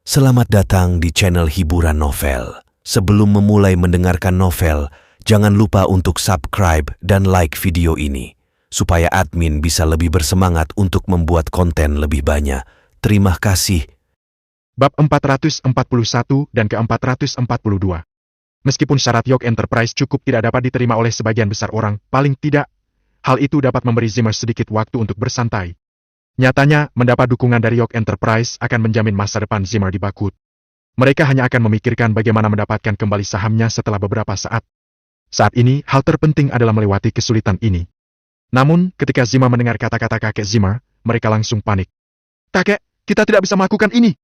Selamat datang di channel hiburan novel. Sebelum memulai mendengarkan novel, jangan lupa untuk subscribe dan like video ini, supaya admin bisa lebih bersemangat untuk membuat konten lebih banyak. Terima kasih. Bab 441 dan ke-442. Meskipun syarat York Enterprise cukup tidak dapat diterima oleh sebagian besar orang, paling tidak, hal itu dapat memberi Zimmer sedikit waktu untuk bersantai. Nyatanya, mendapat dukungan dari York Enterprise akan menjamin masa depan Zimmer di Bakut. Mereka hanya akan memikirkan bagaimana mendapatkan kembali sahamnya setelah beberapa saat. Saat ini, hal terpenting adalah melewati kesulitan ini. Namun, ketika Zimmer mendengar kata-kata kakek Zimmer, mereka langsung panik. "Kakek, kita tidak bisa melakukan ini."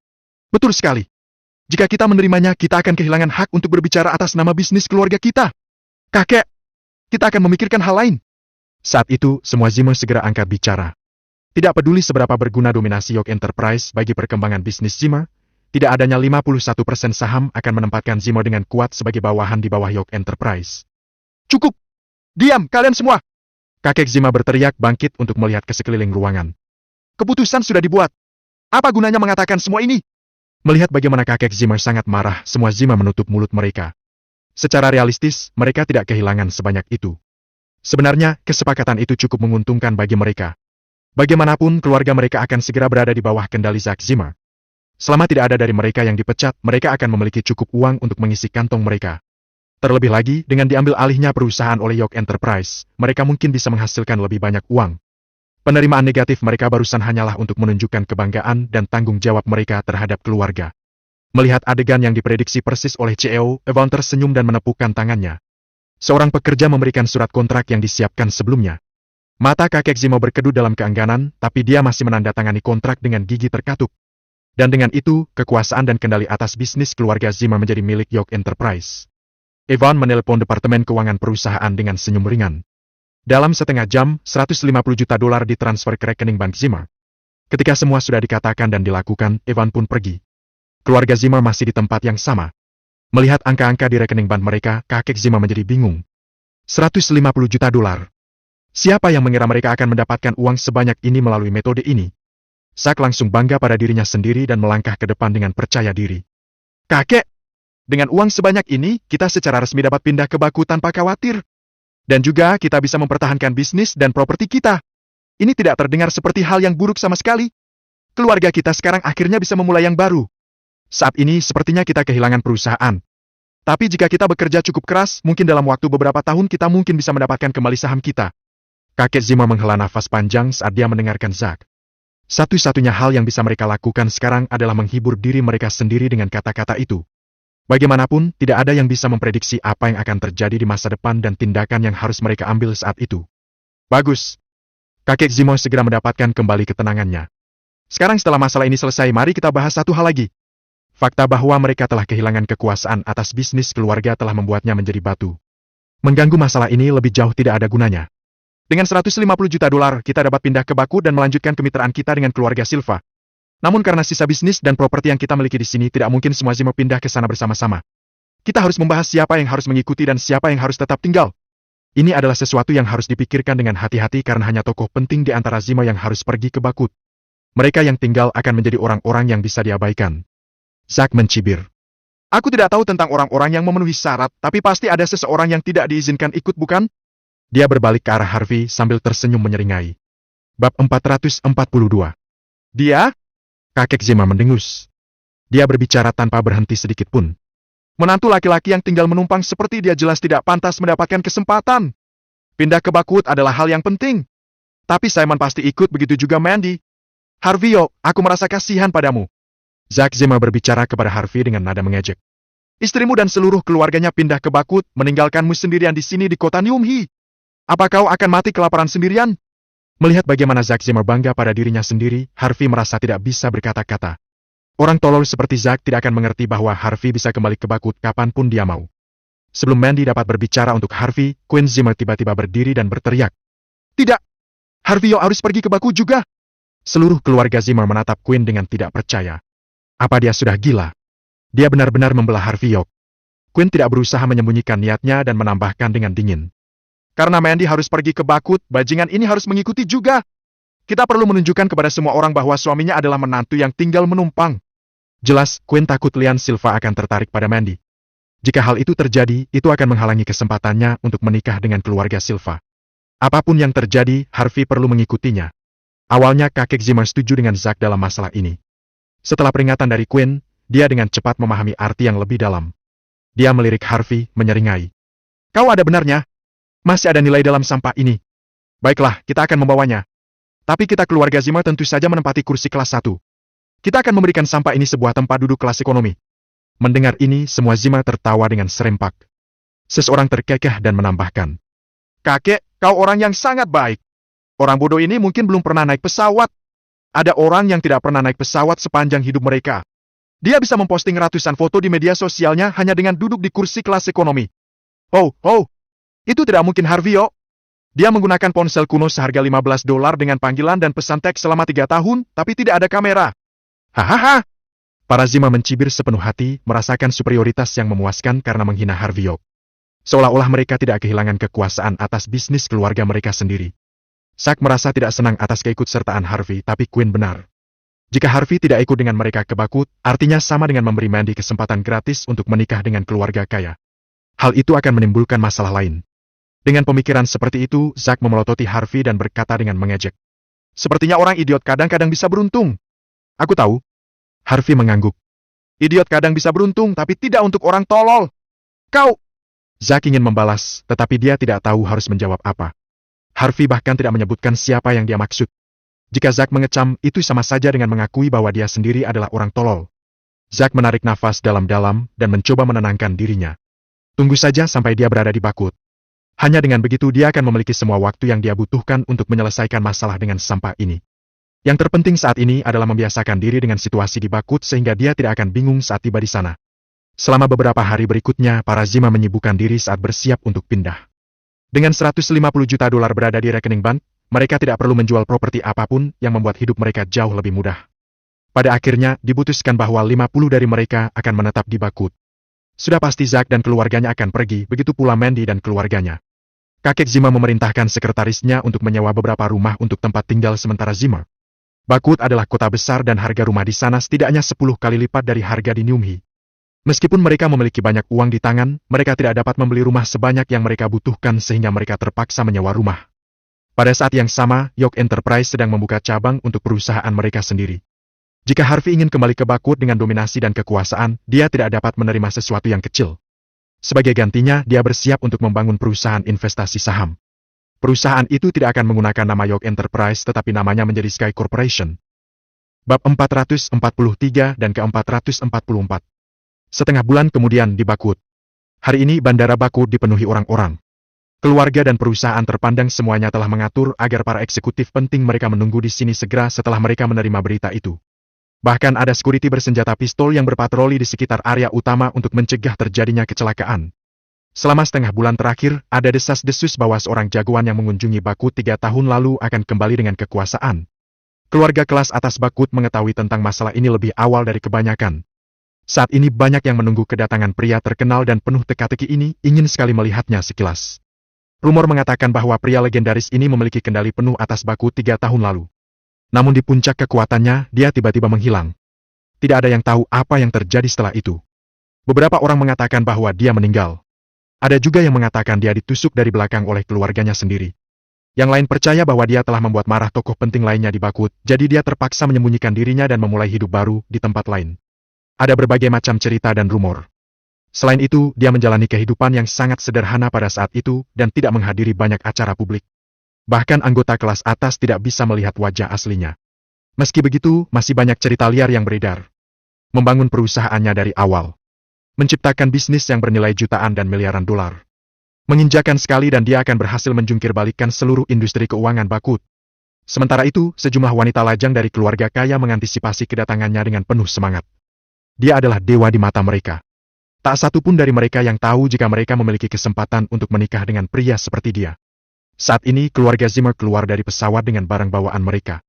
"Betul sekali. Jika kita menerimanya, kita akan kehilangan hak untuk berbicara atas nama bisnis keluarga kita. Kakek, kita akan memikirkan hal lain." Saat itu, semua Zimmer segera angkat bicara. Tidak peduli seberapa berguna dominasi York Enterprise bagi perkembangan bisnis Zimmer, tidak adanya 51% saham akan menempatkan Zimmer dengan kuat sebagai bawahan di bawah York Enterprise. "Cukup! Diam, kalian semua!" Kakek Zimmer berteriak bangkit untuk melihat ke sekeliling ruangan. "Keputusan sudah dibuat. Apa gunanya mengatakan semua ini?" Melihat bagaimana kakek Zimmer sangat marah, semua Zimmer menutup mulut mereka. Secara realistis, mereka tidak kehilangan sebanyak itu. Sebenarnya, kesepakatan itu cukup menguntungkan bagi mereka. Bagaimanapun, keluarga mereka akan segera berada di bawah kendali Zack Zimmer. Selama tidak ada dari mereka yang dipecat, mereka akan memiliki cukup uang untuk mengisi kantong mereka. Terlebih lagi, dengan diambil alihnya perusahaan oleh York Enterprise, mereka mungkin bisa menghasilkan lebih banyak uang. Penerimaan negatif mereka barusan hanyalah untuk menunjukkan kebanggaan dan tanggung jawab mereka terhadap keluarga. Melihat adegan yang diprediksi persis oleh CEO, Evan tersenyum dan menepukkan tangannya. Seorang pekerja memberikan surat kontrak yang disiapkan sebelumnya. Mata kakek Zimmer berkedut dalam keengganan, tapi dia masih menandatangani kontrak dengan gigi terkatuk. Dan dengan itu, kekuasaan dan kendali atas bisnis keluarga Zimmer menjadi milik York Enterprise. Evan menelpon Departemen Keuangan perusahaan dengan senyum ringan. Dalam setengah jam, $150 juta ditransfer ke rekening bank Zimmer. Ketika semua sudah dikatakan dan dilakukan, Evan pun pergi. Keluarga Zimmer masih di tempat yang sama. Melihat angka-angka di rekening bank mereka, kakek Zimmer menjadi bingung. $150 juta. Siapa yang mengira mereka akan mendapatkan uang sebanyak ini melalui metode ini? Zack langsung bangga pada dirinya sendiri dan melangkah ke depan dengan percaya diri. "Kakek, dengan uang sebanyak ini, kita secara resmi dapat pindah ke Baku tanpa khawatir. Dan juga kita bisa mempertahankan bisnis dan properti kita. Ini tidak terdengar seperti hal yang buruk sama sekali. Keluarga kita sekarang akhirnya bisa memulai yang baru. Saat ini sepertinya kita kehilangan perusahaan. Tapi jika kita bekerja cukup keras, mungkin dalam waktu beberapa tahun kita mungkin bisa mendapatkan kembali saham kita." Kakek Zimmer menghela nafas panjang saat dia mendengarkan Zack. Satu-satunya hal yang bisa mereka lakukan sekarang adalah menghibur diri mereka sendiri dengan kata-kata itu. Bagaimanapun, tidak ada yang bisa memprediksi apa yang akan terjadi di masa depan dan tindakan yang harus mereka ambil saat itu. "Bagus." Kakek Zimmer segera mendapatkan kembali ketenangannya. "Sekarang setelah masalah ini selesai, mari kita bahas satu hal lagi. Fakta bahwa mereka telah kehilangan kekuasaan atas bisnis keluarga telah membuatnya menjadi batu. Mengganggu masalah ini lebih jauh tidak ada gunanya. Dengan $150 juta, kita dapat pindah ke Baku dan melanjutkan kemitraan kita dengan keluarga Silva. Namun karena sisa bisnis dan properti yang kita miliki di sini, tidak mungkin semua Zimmer pindah ke sana bersama-sama. Kita harus membahas siapa yang harus mengikuti dan siapa yang harus tetap tinggal. Ini adalah sesuatu yang harus dipikirkan dengan hati-hati karena hanya tokoh penting di antara Zimmer yang harus pergi ke Bakut. Mereka yang tinggal akan menjadi orang-orang yang bisa diabaikan." Zack mencibir. "Aku tidak tahu tentang orang-orang yang memenuhi syarat, tapi pasti ada seseorang yang tidak diizinkan ikut, bukan?" Dia berbalik ke arah Harvey sambil tersenyum menyeringai. Bab 442. "Dia?" Kakek Zimmer mendengus. Dia berbicara tanpa berhenti sedikit pun. "Menantu laki-laki yang tinggal menumpang seperti dia jelas tidak pantas mendapatkan kesempatan. Pindah ke Bakut adalah hal yang penting. Tapi Simon pasti ikut, begitu juga Mandy. Harvey, aku merasa kasihan padamu." Zack Zimmer berbicara kepada Harvey dengan nada mengejek. "Istrimu dan seluruh keluarganya pindah ke Bakut, meninggalkanmu sendirian di sini di kota Nyumhi. Apa kau akan mati kelaparan sendirian?" Melihat bagaimana Zack Zimmer bangga pada dirinya sendiri, Harvey merasa tidak bisa berkata-kata. Orang tolol seperti Zack tidak akan mengerti bahwa Harvey bisa kembali ke Bakut kapanpun dia mau. Sebelum Mandy dapat berbicara untuk Harvey, Queen Zimmer tiba-tiba berdiri dan berteriak. "Tidak! Harvey harus pergi ke Bakut juga!" Seluruh keluarga Zimmer menatap Queen dengan tidak percaya. Apa dia sudah gila? Dia benar-benar membelah Harvey York. Queen tidak berusaha menyembunyikan niatnya dan menambahkan dengan dingin. "Karena Mandy harus pergi ke Bakut, bajingan ini harus mengikuti juga. Kita perlu menunjukkan kepada semua orang bahwa suaminya adalah menantu yang tinggal menumpang. Jelas, Quinn takut Lian Silva akan tertarik pada Mandy. Jika hal itu terjadi, itu akan menghalangi kesempatannya untuk menikah dengan keluarga Silva. Apapun yang terjadi, Harvey perlu mengikutinya. Awalnya kakek Zimmer setuju dengan Zack dalam masalah ini. Setelah peringatan dari Quinn, dia dengan cepat memahami arti yang lebih dalam. Dia melirik Harvey, menyeringai. Kau ada benarnya. Masih ada nilai dalam sampah ini. Baiklah, kita akan membawanya. Tapi kita keluarga Zimmer tentu saja menempati kursi kelas 1. Kita akan memberikan sampah ini sebuah tempat duduk kelas ekonomi. Mendengar ini, semua Zimmer tertawa dengan serempak. Seseorang terkekeh dan menambahkan. Kakek, kau orang yang sangat baik. Orang bodoh ini mungkin belum pernah naik pesawat. Ada orang yang tidak pernah naik pesawat sepanjang hidup mereka. Dia bisa memposting ratusan foto di media sosialnya hanya dengan duduk di kursi kelas ekonomi. Oh, itu tidak mungkin Harvey, yo. Dia menggunakan ponsel kuno seharga $15 dengan panggilan dan pesan teks selama 3 tahun, tapi tidak ada kamera. Hahaha. Para Zimmer mencibir sepenuh hati, merasakan superioritas yang memuaskan karena menghina Harvey Yok. Seolah-olah mereka tidak kehilangan kekuasaan atas bisnis keluarga mereka sendiri. Zack merasa tidak senang atas keikutsertaan Harvey, tapi Quinn benar. Jika Harvey tidak ikut dengan mereka ke Bakut, artinya sama dengan memberi Mandy kesempatan gratis untuk menikah dengan keluarga kaya. Hal itu akan menimbulkan masalah lain. Dengan pemikiran seperti itu, Zack memelototi Harvey dan berkata dengan mengejek. Sepertinya orang idiot kadang-kadang bisa beruntung. Aku tahu. Harvey mengangguk. Idiot kadang bisa beruntung, tapi tidak untuk orang tolol. Kau... Zack ingin membalas, tetapi dia tidak tahu harus menjawab apa. Harvey bahkan tidak menyebutkan siapa yang dia maksud. Jika Zack mengecam, itu sama saja dengan mengakui bahwa dia sendiri adalah orang tolol. Zack menarik nafas dalam-dalam dan mencoba menenangkan dirinya. Tunggu saja sampai dia berada di Bakut. Hanya dengan begitu dia akan memiliki semua waktu yang dia butuhkan untuk menyelesaikan masalah dengan sampah ini. Yang terpenting saat ini adalah membiasakan diri dengan situasi di Bakut sehingga dia tidak akan bingung saat tiba di sana. Selama beberapa hari berikutnya, para Zimmer menyibukkan diri saat bersiap untuk pindah. Dengan $150 juta berada di rekening bank, mereka tidak perlu menjual properti apapun yang membuat hidup mereka jauh lebih mudah. Pada akhirnya, diputuskan bahwa 50 dari mereka akan menetap di Bakut. Sudah pasti Zack dan keluarganya akan pergi, begitu pula Mandy dan keluarganya. Kakek Zimmer memerintahkan sekretarisnya untuk menyewa beberapa rumah untuk tempat tinggal sementara Zimmer. Bakut adalah kota besar dan harga rumah di sana setidaknya 10 kali lipat dari harga di Nyumhi. Meskipun mereka memiliki banyak uang di tangan, mereka tidak dapat membeli rumah sebanyak yang mereka butuhkan sehingga mereka terpaksa menyewa rumah. Pada saat yang sama, Yok Enterprise sedang membuka cabang untuk perusahaan mereka sendiri. Jika Harvey ingin kembali ke Bakut dengan dominasi dan kekuasaan, dia tidak dapat menerima sesuatu yang kecil. Sebagai gantinya, dia bersiap untuk membangun perusahaan investasi saham. Perusahaan itu tidak akan menggunakan nama Yok Enterprise tetapi namanya menjadi Sky Corporation. Bab 443 dan ke-444. Setengah bulan kemudian di Bakut. Hari ini bandara Bakut dipenuhi orang-orang. Keluarga dan perusahaan terpandang semuanya telah mengatur agar para eksekutif penting mereka menunggu di sini segera setelah mereka menerima berita itu. Bahkan ada security bersenjata pistol yang berpatroli di sekitar area utama untuk mencegah terjadinya kecelakaan. Selama setengah bulan terakhir, ada desas-desus bahwa seorang jagoan yang mengunjungi Bakut 3 tahun lalu akan kembali dengan kekuasaan. Keluarga kelas atas Bakut mengetahui tentang masalah ini lebih awal dari kebanyakan. Saat ini banyak yang menunggu kedatangan pria terkenal dan penuh teka-teki ini, ingin sekali melihatnya sekilas. Rumor mengatakan bahwa pria legendaris ini memiliki kendali penuh atas Bakut 3 tahun lalu. Namun di puncak kekuatannya, dia tiba-tiba menghilang. Tidak ada yang tahu apa yang terjadi setelah itu. Beberapa orang mengatakan bahwa dia meninggal. Ada juga yang mengatakan dia ditusuk dari belakang oleh keluarganya sendiri. Yang lain percaya bahwa dia telah membuat marah tokoh penting lainnya di Bakut, jadi dia terpaksa menyembunyikan dirinya dan memulai hidup baru di tempat lain. Ada berbagai macam cerita dan rumor. Selain itu, dia menjalani kehidupan yang sangat sederhana pada saat itu dan tidak menghadiri banyak acara publik. Bahkan anggota kelas atas tidak bisa melihat wajah aslinya. Meski begitu, masih banyak cerita liar yang beredar. Membangun perusahaannya dari awal. Menciptakan bisnis yang bernilai jutaan dan miliaran dolar. Menginjakan sekali dan dia akan berhasil menjungkir balikkan seluruh industri keuangan Bakut. Sementara itu, sejumlah wanita lajang dari keluarga kaya mengantisipasi kedatangannya dengan penuh semangat. Dia adalah dewa di mata mereka. Tak satu pun dari mereka yang tahu jika mereka memiliki kesempatan untuk menikah dengan pria seperti dia. Saat ini, keluarga Zimmer keluar dari pesawat dengan barang bawaan mereka.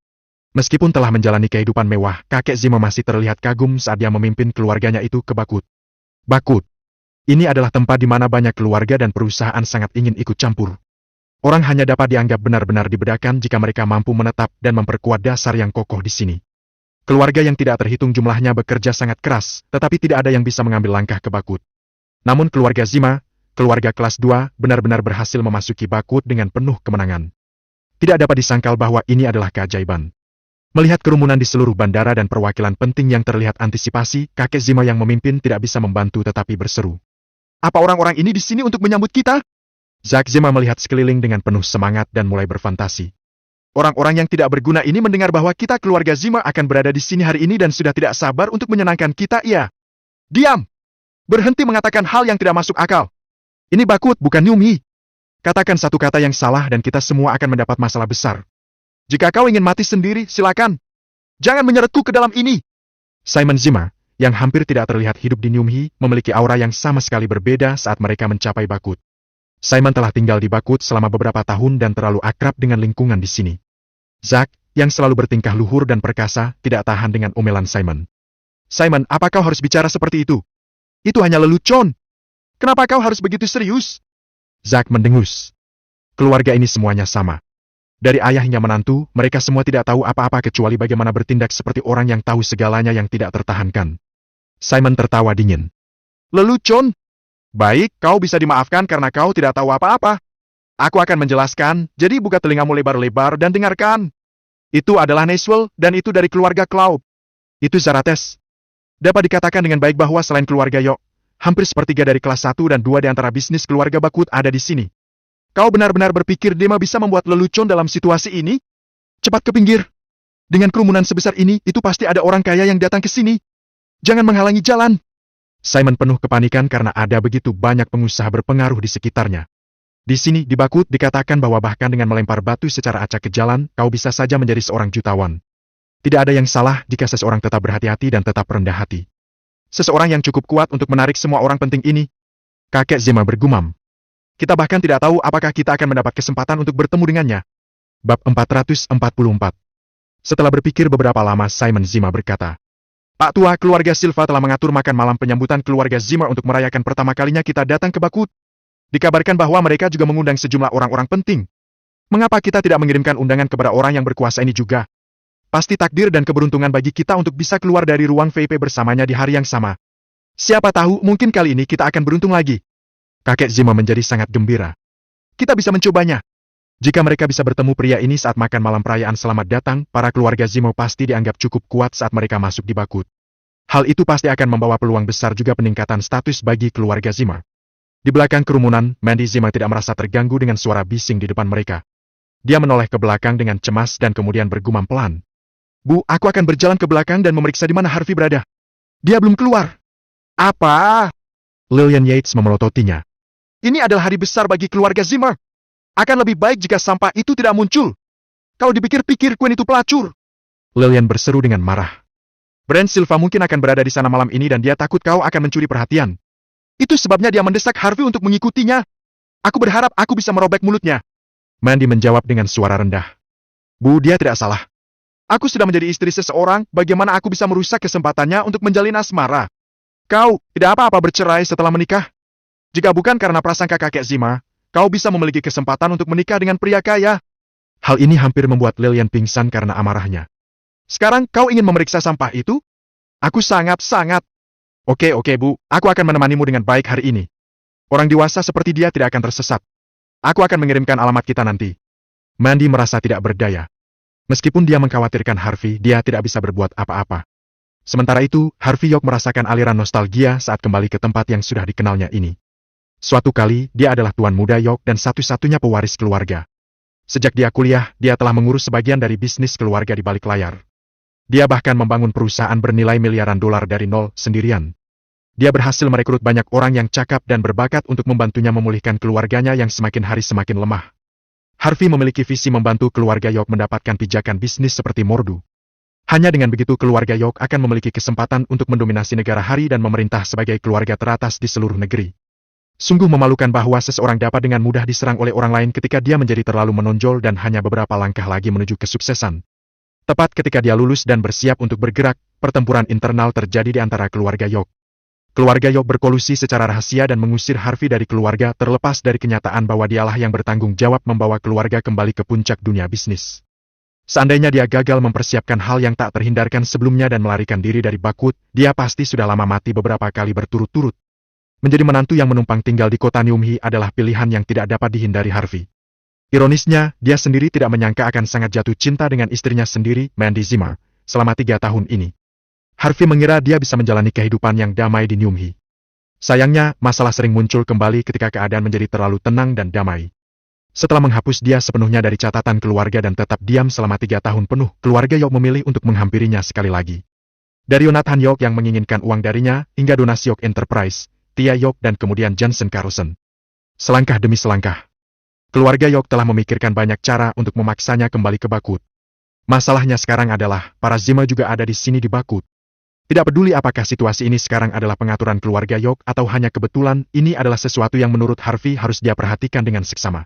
Meskipun telah menjalani kehidupan mewah, kakek Zimmer masih terlihat kagum saat dia memimpin keluarganya itu ke Bakut. Bakut. Ini adalah tempat di mana banyak keluarga dan perusahaan sangat ingin ikut campur. Orang hanya dapat dianggap benar-benar dibedakan jika mereka mampu menetap dan memperkuat dasar yang kokoh di sini. Keluarga yang tidak terhitung jumlahnya bekerja sangat keras, tetapi tidak ada yang bisa mengambil langkah ke Bakut. Namun keluarga Zima, keluarga kelas 2, benar-benar berhasil memasuki Bakut dengan penuh kemenangan. Tidak dapat disangkal bahwa ini adalah keajaiban. Melihat kerumunan di seluruh bandara dan perwakilan penting yang terlihat antisipasi, kakek Zima yang memimpin tidak bisa membantu tetapi berseru. Apa orang-orang ini di sini untuk menyambut kita? Zack Zima melihat sekeliling dengan penuh semangat dan mulai berfantasi. Orang-orang yang tidak berguna ini mendengar bahwa kita keluarga Zima akan berada di sini hari ini dan sudah tidak sabar untuk menyenangkan kita, iya. Diam! Berhenti mengatakan hal yang tidak masuk akal. Ini Bakut, bukan Nyumi. Katakan satu kata yang salah dan kita semua akan mendapat masalah besar. Jika kau ingin mati sendiri, silakan. Jangan menyeretku ke dalam ini. Simon Zima, yang hampir tidak terlihat hidup di Nyumhi, memiliki aura yang sama sekali berbeda saat mereka mencapai Bakut. Simon telah tinggal di Bakut selama beberapa tahun dan terlalu akrab dengan lingkungan di sini. Zack, yang selalu bertingkah luhur dan perkasa, tidak tahan dengan omelan Simon. Simon, apa kau harus bicara seperti itu? Itu hanya lelucon. Kenapa kau harus begitu serius? Zack mendengus. Keluarga ini semuanya sama. Dari ayah hingga menantu, mereka semua tidak tahu apa-apa kecuali bagaimana bertindak seperti orang yang tahu segalanya yang tidak tertahankan. Simon tertawa dingin. Lelucon? Baik, kau bisa dimaafkan karena kau tidak tahu apa-apa. Aku akan menjelaskan, jadi buka telingamu lebar-lebar dan dengarkan. Itu adalah Neswell, dan itu dari keluarga Cloud. Itu Zarates. Dapat dikatakan dengan baik bahwa selain keluarga Yok, hampir sepertiga dari kelas 1 dan 2 di antara bisnis keluarga Bakut ada di sini. Kau benar-benar berpikir Dema bisa membuat lelucon dalam situasi ini? Cepat ke pinggir. Dengan kerumunan sebesar ini, itu pasti ada orang kaya yang datang ke sini. Jangan menghalangi jalan. Simon penuh kepanikan karena ada begitu banyak pengusaha berpengaruh di sekitarnya. Di sini, di Bakut, dikatakan bahwa bahkan dengan melempar batu secara acak ke jalan, kau bisa saja menjadi seorang jutawan. Tidak ada yang salah jika seseorang tetap berhati-hati dan tetap rendah hati. Seseorang yang cukup kuat untuk menarik semua orang penting ini. Kakek Zima bergumam. Kita bahkan tidak tahu apakah kita akan mendapat kesempatan untuk bertemu dengannya. Bab 444. Setelah berpikir beberapa lama, Simon Zima berkata, Pak Tua, keluarga Silva telah mengatur makan malam penyambutan keluarga Zima untuk merayakan pertama kalinya kita datang ke Bakut. Dikabarkan bahwa mereka juga mengundang sejumlah orang-orang penting. Mengapa kita tidak mengirimkan undangan kepada orang yang berkuasa ini juga? Pasti takdir dan keberuntungan bagi kita untuk bisa keluar dari ruang VIP bersamanya di hari yang sama. Siapa tahu, mungkin kali ini kita akan beruntung lagi. Kakek Zima menjadi sangat gembira. Kita bisa mencobanya. Jika mereka bisa bertemu pria ini saat makan malam perayaan selamat datang, para keluarga Zima pasti dianggap cukup kuat saat mereka masuk di Bakut. Hal itu pasti akan membawa peluang besar juga peningkatan status bagi keluarga Zima. Di belakang kerumunan, Mandy Zima tidak merasa terganggu dengan suara bising di depan mereka. Dia menoleh ke belakang dengan cemas dan kemudian bergumam pelan. Bu, aku akan berjalan ke belakang dan memeriksa di mana Harvey berada. Dia belum keluar. Apa? Lillian Yates memelototinya. Ini adalah hari besar bagi keluarga Zimmer. Akan lebih baik jika sampah itu tidak muncul. Kau dipikir-pikir Queen itu pelacur. Lillian berseru dengan marah. Brand Silva mungkin akan berada di sana malam ini dan dia takut kau akan mencuri perhatian. Itu sebabnya dia mendesak Harvey untuk mengikutinya. Aku berharap aku bisa merobek mulutnya. Mandy menjawab dengan suara rendah. Bu, dia tidak salah. Aku sudah menjadi istri seseorang, bagaimana aku bisa merusak kesempatannya untuk menjalin asmara? Kau tidak apa-apa bercerai setelah menikah? Jika bukan karena prasangka kakek Zima, kau bisa memiliki kesempatan untuk menikah dengan pria kaya. Hal ini hampir membuat Lillian pingsan karena amarahnya. Sekarang kau ingin memeriksa sampah itu? Aku sangat. Oke Bu, aku akan menemanimu dengan baik hari ini. Orang dewasa seperti dia tidak akan tersesat. Aku akan mengirimkan alamat kita nanti. Mandy merasa tidak berdaya. Meskipun dia mengkhawatirkan Harvey, dia tidak bisa berbuat apa-apa. Sementara itu, Harvey Yok merasakan aliran nostalgia saat kembali ke tempat yang sudah dikenalnya ini. Suatu kali, dia adalah tuan muda Yok dan satu-satunya pewaris keluarga. Sejak dia kuliah, dia telah mengurus sebagian dari bisnis keluarga di balik layar. Dia bahkan membangun perusahaan bernilai miliaran dolar dari nol sendirian. Dia berhasil merekrut banyak orang yang cakap dan berbakat untuk membantunya memulihkan keluarganya yang semakin hari semakin lemah. Harvey memiliki visi membantu keluarga Yok mendapatkan pijakan bisnis seperti Mordu. Hanya dengan begitu keluarga Yok akan memiliki kesempatan untuk mendominasi negara hari dan memerintah sebagai keluarga teratas di seluruh negeri. Sungguh memalukan bahwa seseorang dapat dengan mudah diserang oleh orang lain ketika dia menjadi terlalu menonjol dan hanya beberapa langkah lagi menuju kesuksesan. Tepat ketika dia lulus dan bersiap untuk bergerak, pertempuran internal terjadi di antara keluarga Yok. Keluarga Yok berkolusi secara rahasia dan mengusir Harvey dari keluarga terlepas dari kenyataan bahwa dialah yang bertanggung jawab membawa keluarga kembali ke puncak dunia bisnis. Seandainya dia gagal mempersiapkan hal yang tak terhindarkan sebelumnya dan melarikan diri dari Bakut, dia pasti sudah lama mati beberapa kali berturut-turut. Menjadi menantu yang menumpang tinggal di kota Nyumhi adalah pilihan yang tidak dapat dihindari Harvey. Ironisnya, dia sendiri tidak menyangka akan sangat jatuh cinta dengan istrinya sendiri, Mandy Zimmer, selama 3 tahun ini. Harvey mengira dia bisa menjalani kehidupan yang damai di Nyumhi. Sayangnya, masalah sering muncul kembali ketika keadaan menjadi terlalu tenang dan damai. Setelah menghapus dia sepenuhnya dari catatan keluarga dan tetap diam selama 3 tahun penuh, keluarga Yok memilih untuk menghampirinya sekali lagi. Dari Yonathan Yok yang menginginkan uang darinya, hingga donasi Yok Enterprise, Tia Yok dan kemudian Johnson Carlson. Selangkah demi selangkah, keluarga Yok telah memikirkan banyak cara untuk memaksanya kembali ke Bakut. Masalahnya sekarang adalah, para Zimmer juga ada di sini di Bakut. Tidak peduli apakah situasi ini sekarang adalah pengaturan keluarga Yok atau hanya kebetulan, ini adalah sesuatu yang menurut Harvey harus dia perhatikan dengan seksama.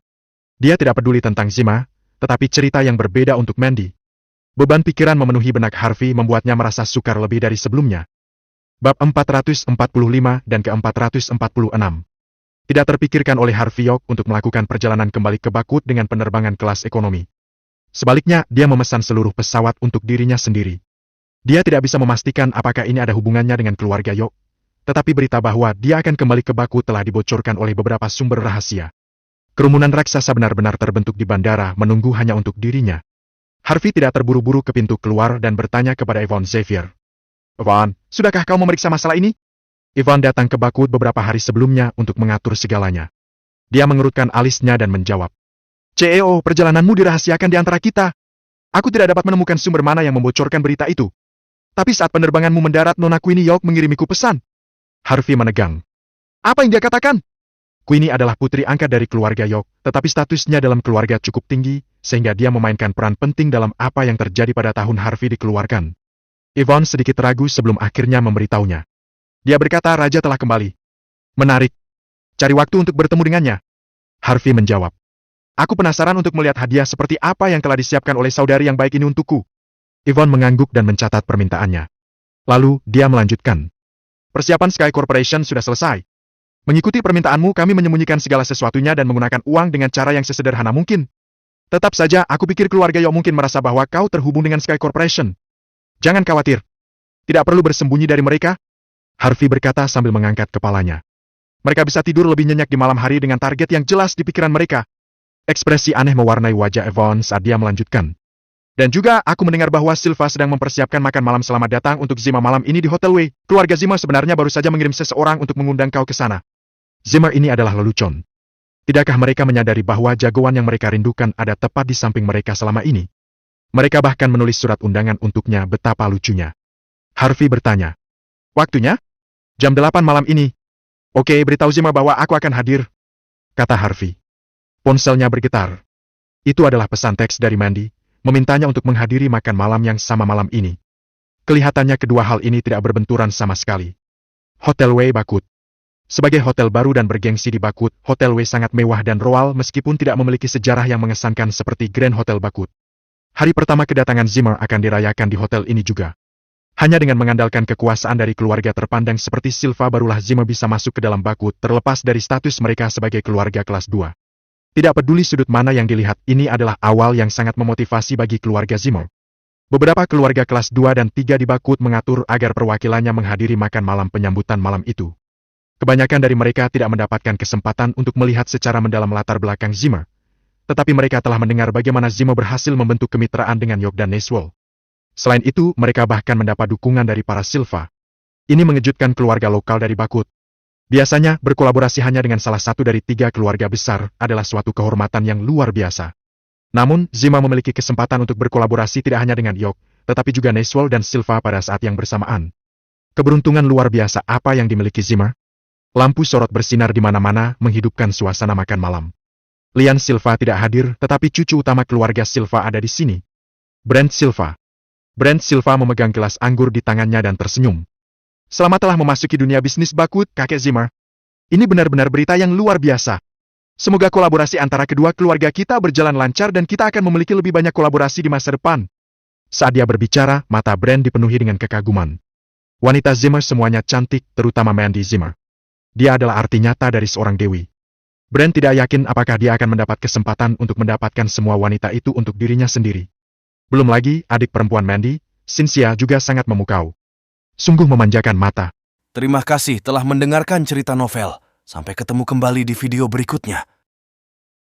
Dia tidak peduli tentang Zimmer, tetapi cerita yang berbeda untuk Mandy. Beban pikiran memenuhi benak Harvey membuatnya merasa sukar lebih dari sebelumnya. Bab 445 dan ke-446. Tidak terpikirkan oleh Harvey Yok untuk melakukan perjalanan kembali ke Bakut dengan penerbangan kelas ekonomi. Sebaliknya, dia memesan seluruh pesawat untuk dirinya sendiri. Dia tidak bisa memastikan apakah ini ada hubungannya dengan keluarga Yok, tetapi berita bahwa dia akan kembali ke Bakut telah dibocorkan oleh beberapa sumber rahasia. Kerumunan raksasa benar-benar terbentuk di bandara menunggu hanya untuk dirinya. Harvey tidak terburu-buru ke pintu keluar dan bertanya kepada Yvonne Xavier. "Yvonne, sudahkah kau memeriksa masalah ini?" Yvonne datang ke Bakut beberapa hari sebelumnya untuk mengatur segalanya. Dia mengerutkan alisnya dan menjawab. "CEO, perjalananmu dirahasiakan di antara kita. Aku tidak dapat menemukan sumber mana yang membocorkan berita itu. Tapi saat penerbanganmu mendarat, Nona Queenie Yok mengirimiku pesan." Harvey menegang. "Apa yang dia katakan?" Queenie adalah putri angkat dari keluarga Yok, tetapi statusnya dalam keluarga cukup tinggi, sehingga dia memainkan peran penting dalam apa yang terjadi pada tahun Harvey dikeluarkan. Yvonne sedikit ragu sebelum akhirnya memberitahunya. Dia berkata raja telah kembali. "Menarik. Cari waktu untuk bertemu dengannya." Harvey menjawab. "Aku penasaran untuk melihat hadiah seperti apa yang telah disiapkan oleh saudari yang baik ini untukku." Yvonne mengangguk dan mencatat permintaannya. Lalu, dia melanjutkan. "Persiapan Sky Corporation sudah selesai. Mengikuti permintaanmu, kami menyembunyikan segala sesuatunya dan menggunakan uang dengan cara yang sesederhana mungkin. Tetap saja, aku pikir keluarga Yok mungkin merasa bahwa kau terhubung dengan Sky Corporation. Jangan khawatir. Tidak perlu bersembunyi dari mereka." Harvey berkata sambil mengangkat kepalanya. "Mereka bisa tidur lebih nyenyak di malam hari dengan target yang jelas di pikiran mereka." Ekspresi aneh mewarnai wajah Yvonne saat dia melanjutkan. "Dan juga, aku mendengar bahwa Silva sedang mempersiapkan makan malam selamat datang untuk Zimmer malam ini di Hotel W. Keluarga Zimmer sebenarnya baru saja mengirim seseorang untuk mengundang kau ke sana." Zimmer ini adalah lelucon. Tidakkah mereka menyadari bahwa jagoan yang mereka rindukan ada tepat di samping mereka selama ini? Mereka bahkan menulis surat undangan untuknya, betapa lucunya. Harvey bertanya. "Waktunya? Jam 8 malam ini." "Oke, beritahu Zimmer bahwa aku akan hadir," kata Harvey. Ponselnya bergetar. Itu adalah pesan teks dari Mandy, memintanya untuk menghadiri makan malam yang sama malam ini. Kelihatannya kedua hal ini tidak berbenturan sama sekali. Hotel W Bakut. Sebagai hotel baru dan bergengsi di Bakut, Hotel W sangat mewah dan royal meskipun tidak memiliki sejarah yang mengesankan seperti Grand Hotel Bakut. Hari pertama kedatangan Zimmer akan dirayakan di hotel ini juga. Hanya dengan mengandalkan kekuasaan dari keluarga terpandang seperti Silva barulah Zimmer bisa masuk ke dalam Bakut terlepas dari status mereka sebagai keluarga kelas 2. Tidak peduli sudut mana yang dilihat, ini adalah awal yang sangat memotivasi bagi keluarga Zimmer. Beberapa keluarga kelas 2 dan 3 di Bakut mengatur agar perwakilannya menghadiri makan malam penyambutan malam itu. Kebanyakan dari mereka tidak mendapatkan kesempatan untuk melihat secara mendalam latar belakang Zimmer. Tetapi mereka telah mendengar bagaimana Zimmer berhasil membentuk kemitraan dengan Yok dan Neswell. Selain itu, mereka bahkan mendapat dukungan dari para Silva. Ini mengejutkan keluarga lokal dari Bakut. Biasanya, berkolaborasi hanya dengan salah satu dari 3 keluarga besar adalah suatu kehormatan yang luar biasa. Namun, Zimmer memiliki kesempatan untuk berkolaborasi tidak hanya dengan Yok, tetapi juga Neswell dan Silva pada saat yang bersamaan. Keberuntungan luar biasa apa yang dimiliki Zimmer? Lampu sorot bersinar di mana-mana, menghidupkan suasana makan malam. Lian Silva tidak hadir, tetapi cucu utama keluarga Silva ada di sini. Brent Silva. Brent Silva memegang gelas anggur di tangannya dan tersenyum. "Selamat telah memasuki dunia bisnis Bakut, kakek Zimmer. Ini benar-benar berita yang luar biasa. Semoga kolaborasi antara kedua keluarga kita berjalan lancar dan kita akan memiliki lebih banyak kolaborasi di masa depan." Saat dia berbicara, mata Brent dipenuhi dengan kekaguman. Wanita Zimmer semuanya cantik, terutama Mandy Zimmer. Dia adalah arti nyata dari seorang dewi. Brent tidak yakin apakah dia akan mendapat kesempatan untuk mendapatkan semua wanita itu untuk dirinya sendiri. Belum lagi adik perempuan Mandy, Cynthia juga sangat memukau. Sungguh memanjakan mata. Terima kasih telah mendengarkan cerita novel. Sampai ketemu kembali di video berikutnya.